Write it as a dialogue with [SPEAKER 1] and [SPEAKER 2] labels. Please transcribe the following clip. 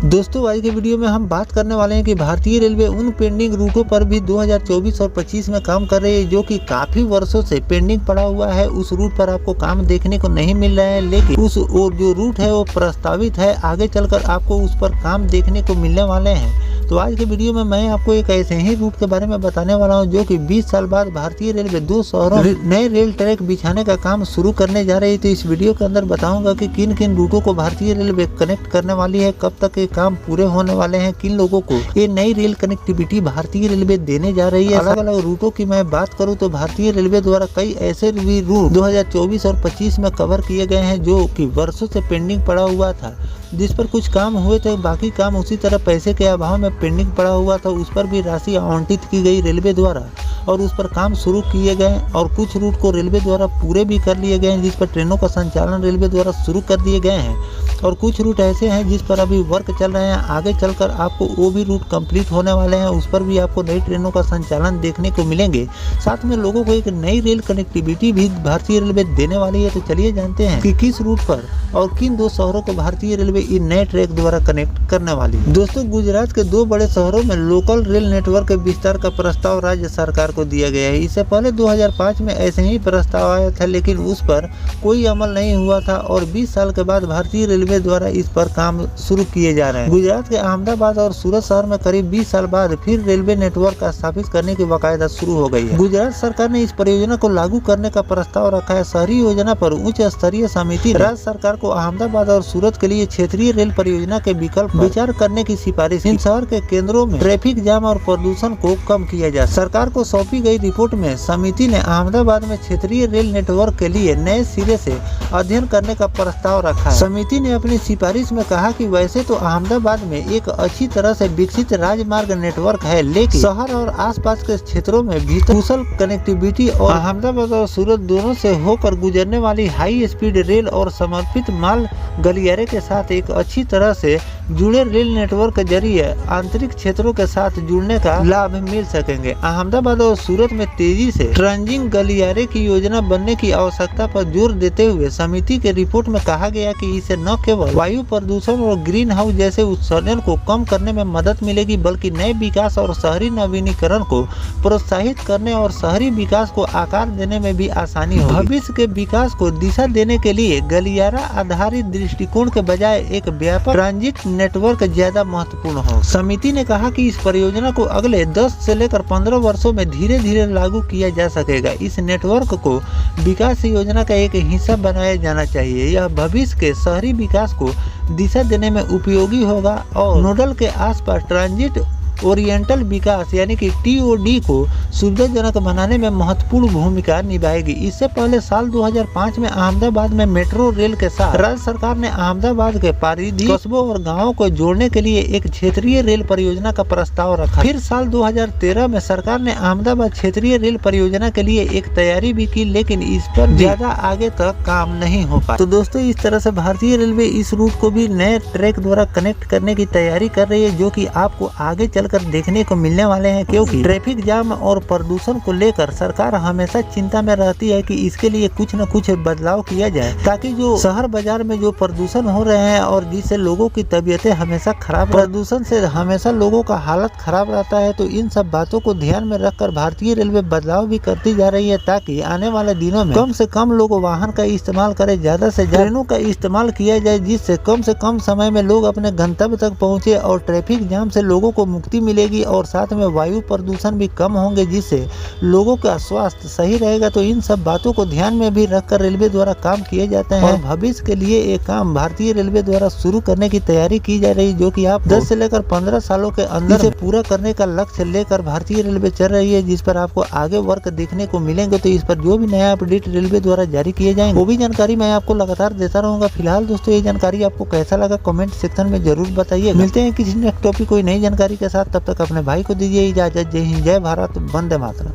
[SPEAKER 1] दोस्तों आज के वीडियो में हम बात करने वाले हैं कि भारतीय रेलवे उन पेंडिंग रूटों पर भी 2024 और 25 में काम कर रही है जो कि काफी वर्षों से पेंडिंग पड़ा हुआ है। उस रूट पर आपको काम देखने को नहीं मिल रहा है, लेकिन उस जो रूट है वो प्रस्तावित है, आगे चलकर आपको उस पर काम देखने को मिलने वाले हैं। तो आज के वीडियो में मैं आपको एक ऐसे ही रूट के बारे में बताने वाला हूं जो कि 20 साल बाद भारतीय रेलवे 2 शहरों में नए रेल ट्रैक बिछाने का काम शुरू करने जा रही है। तो इस वीडियो के अंदर बताऊंगा कि किन किन रूटों को भारतीय रेलवे कनेक्ट करने वाली है, कब तक ये काम पूरे होने वाले हैं, किन लोगों को ये नई रेल कनेक्टिविटी भारतीय रेलवे देने जा रही है। अलग अलग रूटों की मैं बात करूँ तो भारतीय रेलवे द्वारा कई ऐसे भी रूट 2024 और 25 में कवर किए गए हैं जो कि वर्षों से पेंडिंग पड़ा हुआ था, जिस पर कुछ काम हुए थे, बाकी काम उसी तरह पैसे के अभाव में पेंडिंग पड़ा हुआ था। उस पर भी राशि आवंटित की गई रेलवे द्वारा और उस पर काम शुरू किए गए और कुछ रूट को रेलवे द्वारा पूरे भी कर लिए गए हैं, जिस पर ट्रेनों का संचालन रेलवे द्वारा शुरू कर दिए गए हैं। और कुछ रूट ऐसे हैं जिस पर अभी वर्क चल रहे हैं, आगे चलकर आपको वो भी रूट कंप्लीट होने वाले हैं, उस पर भी आपको नई ट्रेनों का संचालन देखने को मिलेंगे। साथ में लोगों को एक नई रेल कनेक्टिविटी भी भारतीय रेलवे देने वाली है। तो चलिए जानते हैं कि किस रूट पर और किन 2 शहरों को भारतीय रेलवे इन नए ट्रैक द्वारा कनेक्ट करने वाली है। दोस्तों गुजरात के 2 बड़े शहरों में लोकल रेल नेटवर्क के विस्तार का प्रस्ताव राज्य सरकार को दिया गया है। इससे पहले 2005 में ऐसे ही प्रस्ताव आया था, लेकिन उस पर कोई अमल नहीं हुआ था और 20 साल के बाद भारतीय रेलवे द्वारा इस पर काम शुरू किए जा रहे हैं। गुजरात के अहमदाबाद और सूरत शहर में करीब 20 साल बाद फिर रेलवे नेटवर्क स्थापित करने की बाकायदा शुरू हो गई है। गुजरात सरकार ने इस परियोजना को लागू करने का प्रस्ताव रखा है। शहरी योजना पर उच्च स्तरीय समिति राज्य सरकार को अहमदाबाद और सूरत के लिए क्षेत्रीय रेल परियोजना के विकल्प विचार करने की सिफारिश। इन शहर के केंद्रों में ट्रैफिक जाम और प्रदूषण को कम किया जाए। सरकार को सौंपी गई रिपोर्ट में समिति ने अहमदाबाद में क्षेत्रीय रेल नेटवर्क के लिए नए सिरे से अध्ययन करने का प्रस्ताव रखा है। समिति ने अपनी सिफारिश में कहा कि वैसे तो अहमदाबाद में एक अच्छी तरह से विकसित राजमार्ग नेटवर्क है, लेकिन शहर और आसपास के क्षेत्रों में भी कुशल कनेक्टिविटी और अहमदाबाद और सूरत दोनों से होकर गुजरने वाली हाई स्पीड रेल और समर्पित माल गलियारे के साथ एक अच्छी तरह से जुड़े रेल नेटवर्क के जरिए आंतरिक क्षेत्रों के साथ जुड़ने का लाभ मिल सकेंगे। अहमदाबाद और सूरत में तेजी से ट्रांजिंग गलियारे की योजना बनने की आवश्यकता पर जोर देते हुए समिति के रिपोर्ट में कहा गया कि इससे न केवल वायु प्रदूषण और ग्रीन हाउस जैसे उत्सर्जन को कम करने में मदद मिलेगी, बल्कि नए विकास और शहरी नवीनीकरण को प्रोत्साहित करने और शहरी विकास को आकार देने में भी आसानी होगी। भविष्य के विकास को दिशा देने के लिए गलियारा आधारित दृष्टिकोण के बजाय एक व्यापक ट्रांजिट नेटवर्क ज्यादा महत्वपूर्ण हो। समिति ने कहा कि इस परियोजना को अगले 10 से लेकर 15 वर्षों में धीरे धीरे लागू किया जा सकेगा। इस नेटवर्क को विकास योजना का एक हिस्सा बनाया जाना चाहिए। यह भविष्य के शहरी विकास को दिशा देने में उपयोगी होगा और नोडल के आसपास ट्रांजिट ओरिएंटल विकास यानी कि TOD को सुविधाजनक बनाने में महत्वपूर्ण भूमिका निभाएगी। इससे पहले साल 2005 में अहमदाबाद में मेट्रो रेल के साथ राज्य सरकार ने अहमदाबाद के परिधि कस्बों और गांवों को जोड़ने के लिए एक क्षेत्रीय रेल परियोजना का प्रस्ताव रखा। फिर साल 2013 में सरकार ने अहमदाबाद क्षेत्रीय रेल परियोजना के लिए एक तैयारी भी की, लेकिन इस पर ज्यादा आगे तक काम नहीं हो पाया। तो दोस्तों इस तरह से भारतीय रेलवे इस रूट को भी नए ट्रैक द्वारा कनेक्ट करने की तैयारी कर रही है, जो कि आपको आगे चल कर देखने को मिलने वाले हैं, क्योंकि ट्रैफिक जाम और प्रदूषण को लेकर सरकार हमेशा चिंता में रहती है कि इसके लिए कुछ न कुछ बदलाव किया जाए, ताकि जो शहर बाजार में जो प्रदूषण हो रहे हैं और जिससे लोगों की तबीयतें हमेशा खराब, प्रदूषण से हमेशा लोगों का हालत खराब रहता है। तो इन सब बातों को ध्यान में रखकर भारतीय रेलवे बदलाव भी करती जा रही है, ताकि आने वाले दिनों में कम से कम लोग वाहन का इस्तेमाल करें, ज्यादा से ज्यादा ट्रेनों का इस्तेमाल किया जाए, जिससे कम से कम समय में लोग अपने गंतव्य तक पहुँचे और ट्रैफिक जाम से लोगों को मुक्ति मिलेगी और साथ में वायु प्रदूषण भी कम होंगे, जिससे लोगों का स्वास्थ्य सही रहेगा। तो इन सब बातों को ध्यान में भी रखकर रेलवे द्वारा काम किए जाते हैं और भविष्य के लिए एक काम भारतीय रेलवे द्वारा शुरू करने की तैयारी की जा रही, जो कि आप 10 से लेकर 15 सालों के अंदर से पूरा करने का लक्ष्य लेकर भारतीय रेलवे चल रही है, जिस पर आपको आगे वर्क देखने को मिलेंगे। तो इस पर जो भी नया अपडेट रेलवे द्वारा जारी किए जाएंगे वो भी जानकारी मैं आपको लगातार देता रहूंगा। फिलहाल दोस्तों ये जानकारी आपको कैसा लगा कमेंट सेक्शन में जरूर बताइए। मिलते हैं किसी नेक्स्ट टॉपिक कोई नई जानकारी के साथ, तब तक अपने भाई को दीजिए इजाजत। जय हिंद, जय भारत, वंदे मातरम।